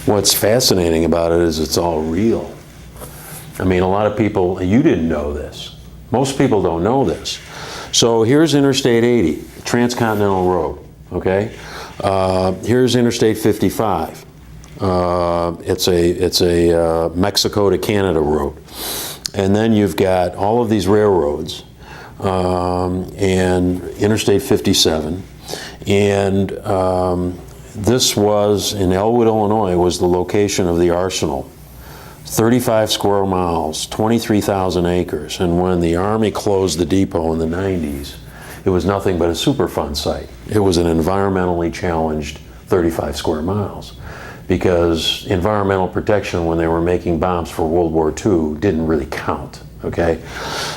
What's fascinating about it is it's all real. I mean, a lot of people, you didn't know this. Most people don't know this. So here's Interstate 80, Transcontinental Road, okay? Here's Interstate 55. It's a Mexico to Canada road. And then you've got all of these railroads, and Interstate 57. And this was, in Elwood, Illinois, was the location of the arsenal. 35 square miles, 23,000 acres. And when the Army closed the depot in the 90s, it was nothing but a Superfund site. It was an environmentally challenged 35 square miles, because environmental protection when they were making bombs for World War II didn't really count, okay?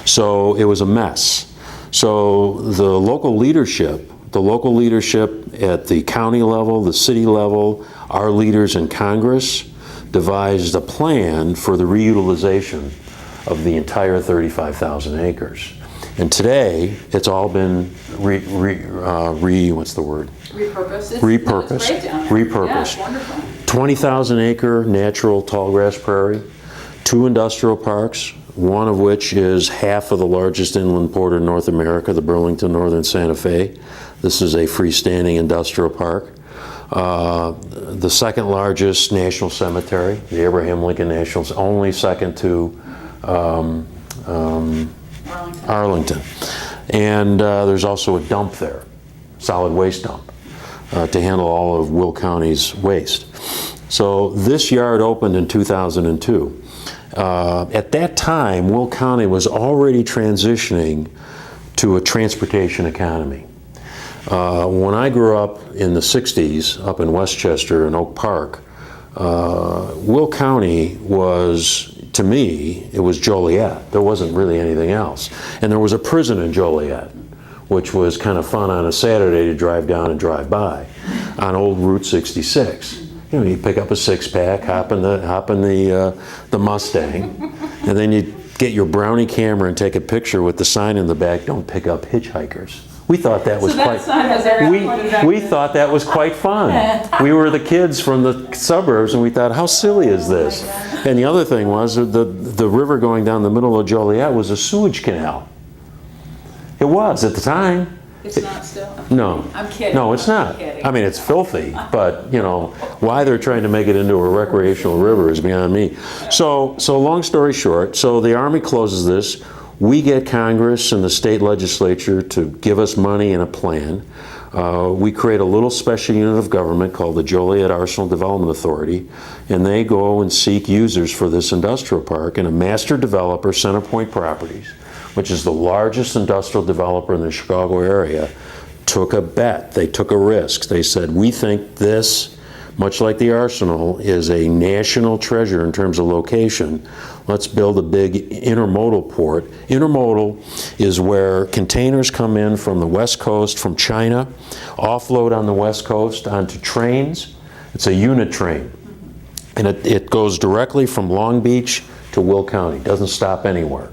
So it was a mess. So the local leadership at the county level, the city level, our leaders in Congress devised a plan for the reutilization of the entire 35,000 acres. And today, it's all been what's the word? Repurposed. Repurposed. Yeah, wonderful. 20,000 acre natural tallgrass prairie, 2 industrial parks, one of which is half of the largest inland port in North America, the Burlington Northern Santa Fe. This is a freestanding industrial park. The second largest national cemetery, the Abraham Lincoln National, only second to Arlington. And there's also a dump there, solid waste dump, to handle all of Will County's waste. So this yard opened in 2002. At that time, Will County was already transitioning to a transportation economy. When I grew up in the 60s, up in Westchester and Oak Park, Will County was, to me, it was Joliet. There wasn't really anything else. And there was a prison in Joliet, which was kind of fun on a Saturday to drive down and drive by on old Route 66. You know, you pick up a six-pack, hop in the Mustang, and then you get your Brownie camera and take a picture with the sign in the back, "Don't pick up hitchhikers." We thought that was we thought that was quite fun. We were the kids from the suburbs, and we thought, how silly is this? And the other thing was the river going down the middle of Joliet was a sewage canal. It was at the time. It's not still? No. I'm kidding. No, it's not. I mean, it's filthy, but, you know, why they're trying to make it into a recreational river is beyond me. So long story short, so the Army closes this. We get Congress and the state legislature to give us money and a plan. We create a little special unit of government called the Joliet Arsenal Development Authority, and they go and seek users for this industrial park, and a master developer, Centerpoint Properties, which is the largest industrial developer in the Chicago area, took a bet. They took a risk. They said, we think this, much like the Arsenal, is a national treasure in terms of location. Let's build a big intermodal port. Intermodal is where containers come in from the West Coast, from China, offload on the West Coast onto trains. It's a unit train. And it goes directly from Long Beach to Will County. Doesn't stop anywhere.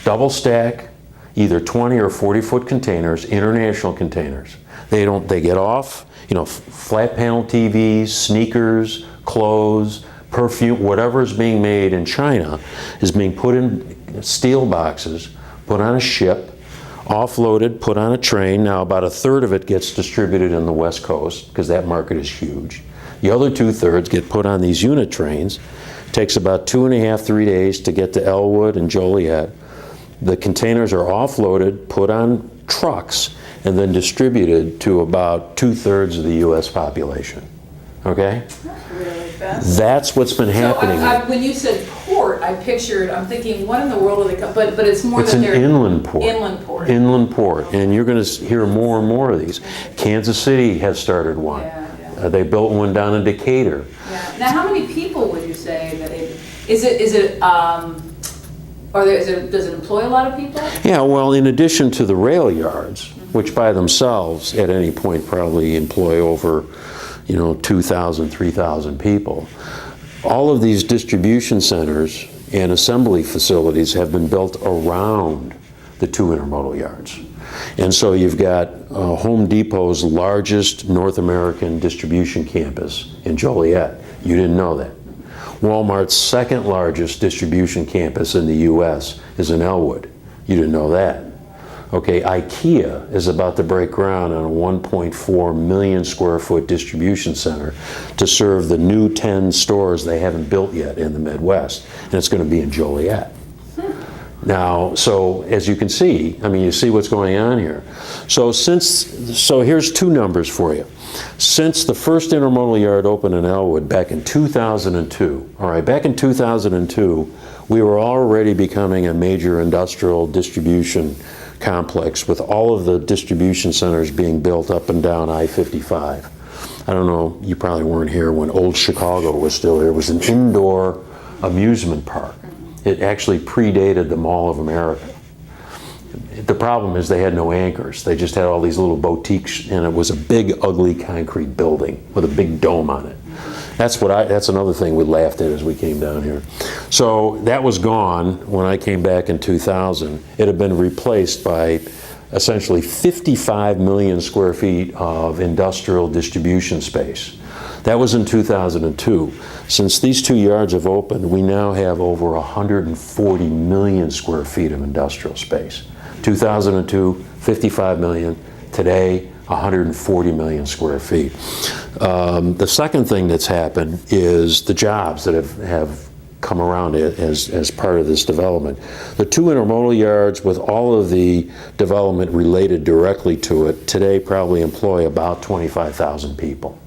Double stack, either 20 or 40-foot containers, international containers. They get off, you know, flat panel TVs, sneakers, clothes, perfume, whatever is being made in China is being put in steel boxes, put on a ship, offloaded, put on a train. Now about a third of it gets distributed in the West Coast because that market is huge. The other 2/3 get put on these unit trains. It takes about 2.5, 3 days to get to Elwood and Joliet. The containers are offloaded, put on trucks, and then distributed to about 2/3 of the U.S. population. Okay? That's really fast. That's what's been happening. So when you said port, I'm thinking, what in the world are they called? But it's more than an inland port. Inland port. Inland port. And you're going to hear more and more of these. Kansas City has started one. Yeah. They built one down in Decatur. Yeah. Now, how many people would you say that does it employ a lot of people? Yeah, well, in addition to the rail yards, which by themselves at any point probably employ over, 2,000, 3,000 people, all of these distribution centers and assembly facilities have been built around the 2 intermodal yards. And so you've got Home Depot's largest North American distribution campus in Joliet. You didn't know that. Walmart's second largest distribution campus in the US is in Elwood. You didn't know that. Okay, IKEA is about to break ground on a 1.4 million square foot distribution center to serve the new 10 stores they haven't built yet in the Midwest, and it's going to be in Joliet. Now, so as you can see, I mean, you see what's going on here. So here's two numbers for you. Since the first intermodal yard opened in Elwood back in 2002, all right, back in 2002, we were already becoming a major industrial distribution complex with all of the distribution centers being built up and down I-55. I don't know, you probably weren't here when Old Chicago was still here. It was an indoor amusement park. It actually predated the Mall of America. The problem is they had no anchors. They just had all these little boutiques, and it was a big, ugly concrete building with a big dome on it. That's another thing we laughed at as we came down here. So that was gone when I came back in 2000. It had been replaced by essentially 55 million square feet of industrial distribution space. That was in 2002. Since these two yards have opened, we now have over 140 million square feet of industrial space. 2002, 55 million. Today, 140 million square feet. The second thing that's happened is the jobs that have come around as part of this development. The two intermodal yards with all of the development related directly to it today probably employ about 25,000 people.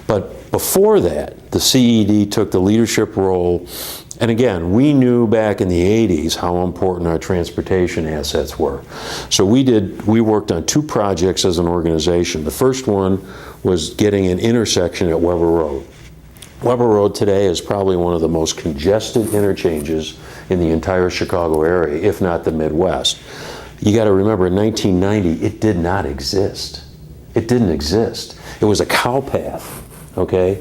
But before that, the CED took the leadership role, and again, we knew back in the 80s how important our transportation assets were. So we worked on two projects as an organization. The first one was getting an intersection at Weber Road. Weber Road today is probably one of the most congested interchanges in the entire Chicago area, if not the Midwest. You got to remember, in 1990, it did not exist. It didn't exist. It was a cow path, okay?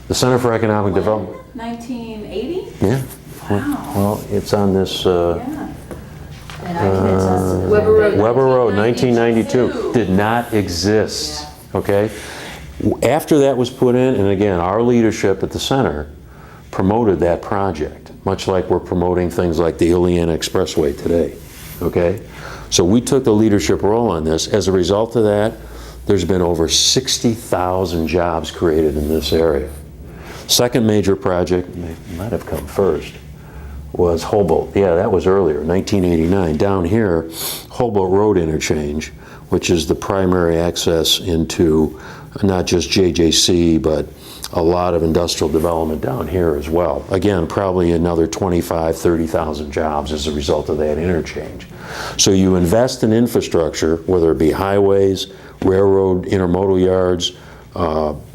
The Center for Economic Development. 1980? Yeah. Wow. Well, it's on this. Yeah. Weber Road, 1992. Did not exist. Okay. After that was put in, and again, our leadership at the center promoted that project, much like we're promoting things like the Iliana Expressway today. Okay. So we took the leadership role on this. As a result of that, there's been over 60,000 jobs created in this area. Second major project, might have come first, was Hobolt. Yeah, that was earlier, 1989. Down here, Hobolt Road Interchange, which is the primary access into not just JJC, but a lot of industrial development down here as well. Again, probably another 25, 30,000 jobs as a result of that interchange. So you invest in infrastructure, whether it be highways, railroad intermodal yards,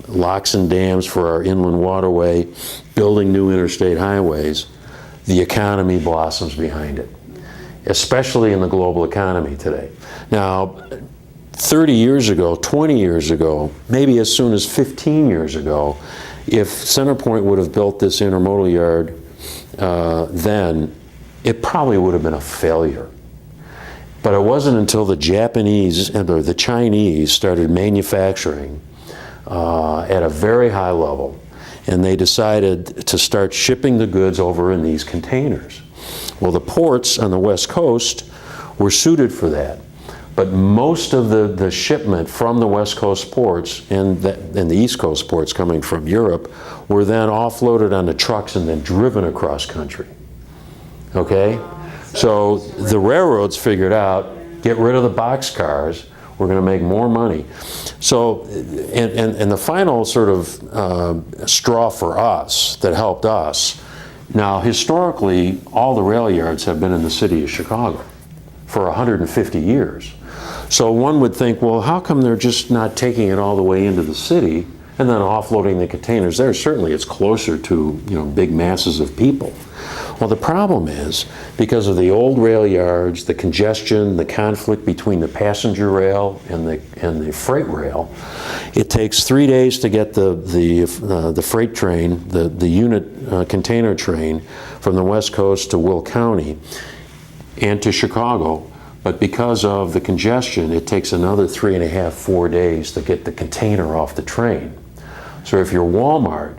locks and dams for our inland waterway, building new interstate highways, the economy blossoms behind it, especially in the global economy today. Now, 30 years ago, 20 years ago, maybe as soon as 15 years ago, if CenterPoint would have built this intermodal yard then, it probably would have been a failure. But it wasn't until the Japanese or the Chinese started manufacturing at a very high level, and they decided to start shipping the goods over in these containers. Well, the ports on the West Coast were suited for that, but most of the shipment from the West Coast ports and the East Coast ports coming from Europe were then offloaded onto trucks and then driven across country. Okay? So the railroads figured out, get rid of the boxcars, we're going to make more money. So, and the final sort of straw for us that helped us, now historically, all the rail yards have been in the city of Chicago for 150 years. So one would think, well, how come they're just not taking it all the way into the city and then offloading the containers there? Certainly it's closer to, big masses of people. Well, the problem is, because of the old rail yards, the congestion, the conflict between the passenger rail and the freight rail, it takes 3 days to get the freight train, the unit container train from the West Coast to Will County and to Chicago. But because of the congestion, it takes another 3.5, 4 days to get the container off the train. So if you're Walmart,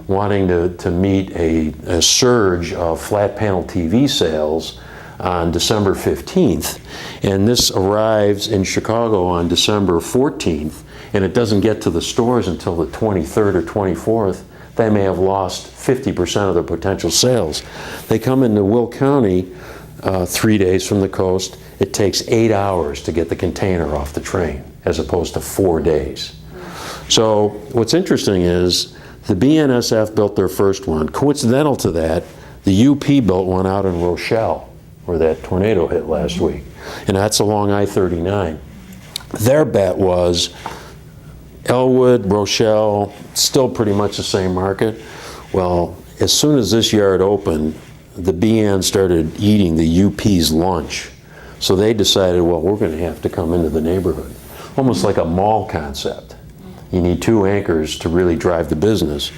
wanting to meet a surge of flat panel TV sales on December 15th. And this arrives in Chicago on December 14th, and it doesn't get to the stores until the 23rd or 24th. They may have lost 50% of their potential sales. They come into Will County 3 days from the coast. It takes 8 hours to get the container off the train, as opposed to 4 days. So what's interesting is the BNSF built their first one. Coincidental to that, the UP built one out in Rochelle, where that tornado hit last week. And that's along I-39. Their bet was Elwood, Rochelle, still pretty much the same market. Well, as soon as this yard opened, the BN started eating the UP's lunch. So they decided, well, we're going to have to come into the neighborhood. Almost like a mall concept. You need two anchors to really drive the business.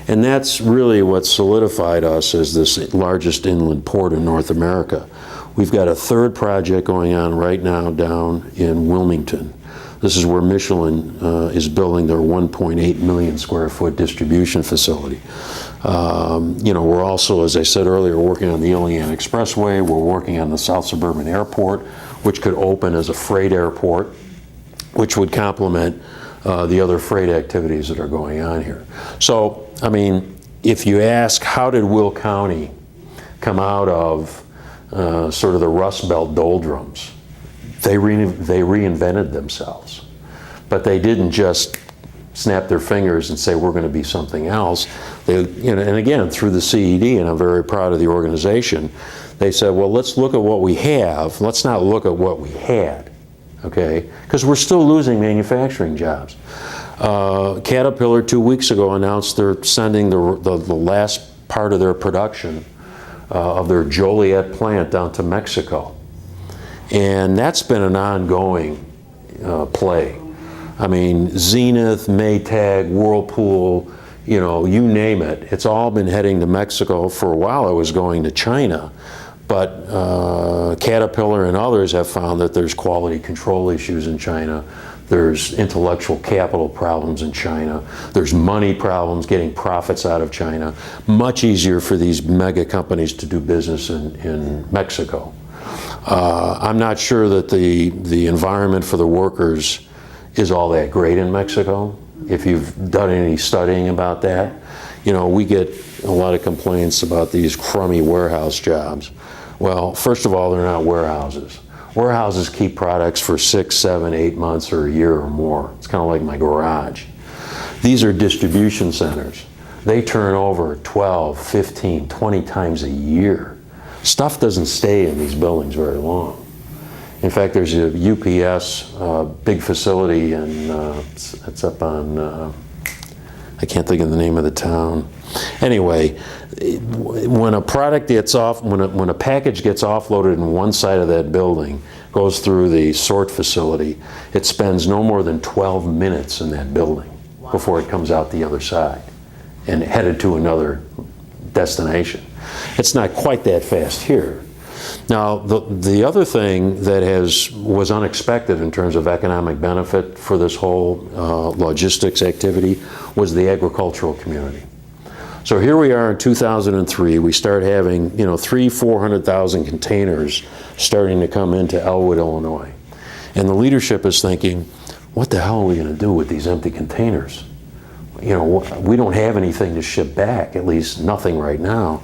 And that's really what solidified us as this largest inland port in North America. We've got a third project going on right now down in Wilmington. This is where Michelin is building their 1.8 million square foot distribution facility. We're also, as I said earlier, working on the Ilion Expressway. We're working on the South Suburban Airport, which could open as a freight airport, which would complement the other freight activities that are going on here. So, I mean, if you ask, how did Will County come out of sort of the Rust Belt doldrums? They reinvented themselves. But they didn't just snap their fingers and say, we're going to be something else. And again, through the CED, and I'm very proud of the organization, they said, well, let's look at what we have. Let's not look at what we had, okay? Because we're still losing manufacturing jobs. Caterpillar 2 weeks ago announced they're sending the last part of their production of their Joliet plant down to Mexico. And that's been an ongoing play. I mean, Zenith, Maytag, Whirlpool, you name it. It's all been heading to Mexico. For a while it was going to China. But Caterpillar and others have found that there's quality control issues in China. There's intellectual capital problems in China. There's money problems getting profits out of China. Much easier for these mega companies to do business in Mexico. I'm not sure that the environment for the workers is all that great in Mexico. If you've done any studying about that, we get a lot of complaints about these crummy warehouse jobs. Well, first of all, they're not warehouses. Warehouses keep products for 6, 7, 8 months or a year or more. It's kind of like my garage. These are distribution centers. They turn over 12, 15, 20 times a year. Stuff doesn't stay in these buildings very long. In fact, there's a UPS big facility, and it's up on, I can't think of the name of the town. Anyway, when a product gets off, when a package gets offloaded in one side of that building, goes through the sort facility, it spends no more than 12 minutes in that building before it comes out the other side and headed to another destination. It's not quite that fast here. Now, the other thing that was unexpected in terms of economic benefit for this whole logistics activity was the agricultural community. So here we are in 2003. We start having 300,000-400,000 containers starting to come into Elwood, Illinois, and the leadership is thinking, what the hell are we going to do with these empty containers? We don't have anything to ship back, at least nothing right now.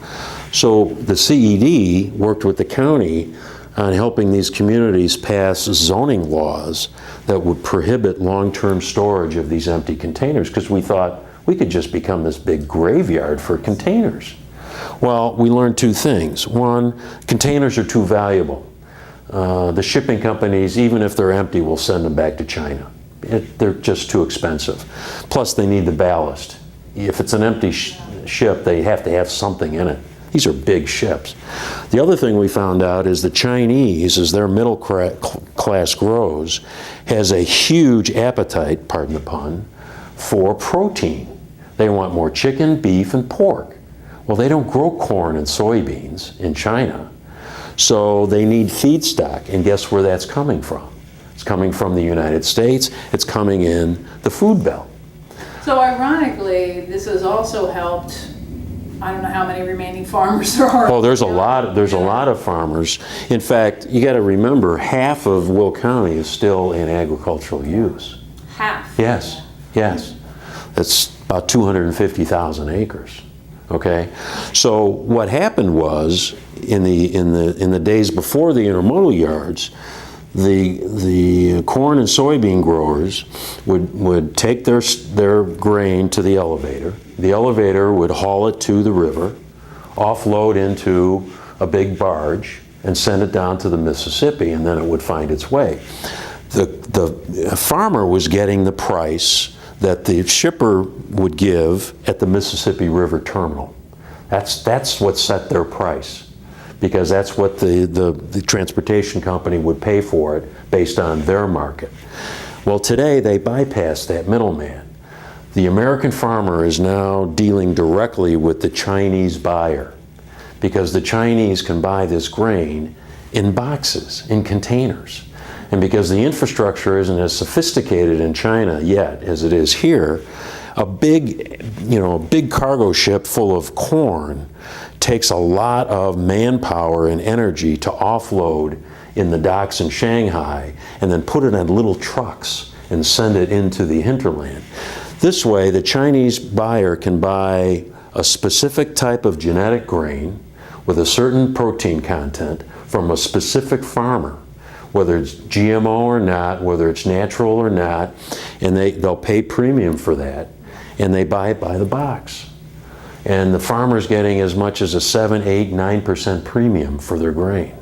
So the CED worked with the county on helping these communities pass zoning laws that would prohibit long-term storage of these empty containers, because we thought we could just become this big graveyard for containers. Well, we learned two things. One, containers are too valuable. The shipping companies, even if they're empty, will send them back to China. They're just too expensive. Plus, they need the ballast. If it's an empty ship, they have to have something in it. These are big ships. The other thing we found out is the Chinese, as their middle class grows, has a huge appetite, pardon the pun, for protein. They want more chicken, beef, and pork. Well, they don't grow corn and soybeans in China, so they need feedstock, and guess where that's coming from? It's coming from the United States. It's coming in the food belt. So ironically, this has also helped, I don't know how many remaining farmers there are. Oh, there's a lot of farmers. In fact, you got to remember, half of Will County is still in agricultural use. Half. Yes, yes. That's about 250,000 acres. Okay, so what happened was in the days before the intermodal yards, the corn and soybean growers would take their grain to the elevator. The elevator would haul it to the river, offload into a big barge, and send it down to the Mississippi, and then it would find its way. The farmer was getting the price that the shipper would give at the Mississippi River terminal. That's what set their price, because that's what the transportation company would pay for it based on their market. Well, today they bypassed that middleman. The American farmer is now dealing directly with the Chinese buyer, because the Chinese can buy this grain in boxes, in containers. And because the infrastructure isn't as sophisticated in China yet as it is here, a big cargo ship full of corn takes a lot of manpower and energy to offload in the docks in Shanghai and then put it on little trucks and send it into the hinterland. This way, the Chinese buyer can buy a specific type of genetic grain with a certain protein content from a specific farmer, whether it's GMO or not, whether it's natural or not, and they'll pay premium for that, and they buy it by the box. And the farmer's getting as much as a 7, 8, 9% premium for their grain.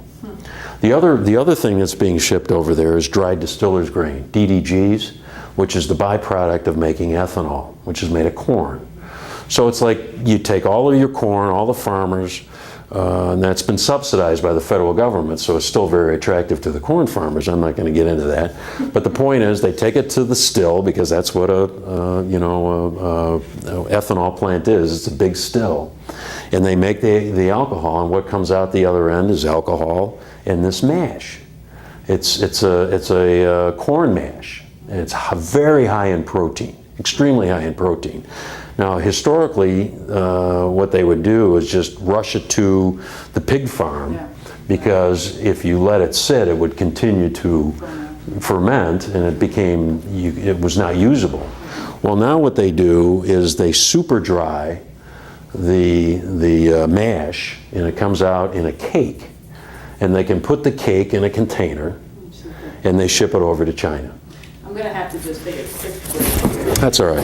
The other thing that's being shipped over there is dried distiller's grain, DDGs, which is the byproduct of making ethanol, which is made of corn. So it's like you take all of your corn, all the farmers, and that's been subsidized by the federal government, so it's still very attractive to the corn farmers. I'm not going to get into that. But the point is, they take it to the still, because that's what a ethanol plant is. It's a big still. And they make the alcohol, and what comes out the other end is alcohol and this mash. It's a corn mash, and it's very high in protein, extremely high in protein. Now, historically, what they would do is just rush it to the pig farm, because if you let it sit, it would continue to ferment, and it was not usable. Well, now what they do is they super dry the mash, and it comes out in a cake, and they can put the cake in a container, and they ship it over to China. I'm going to have to just take a quick break. That's all right.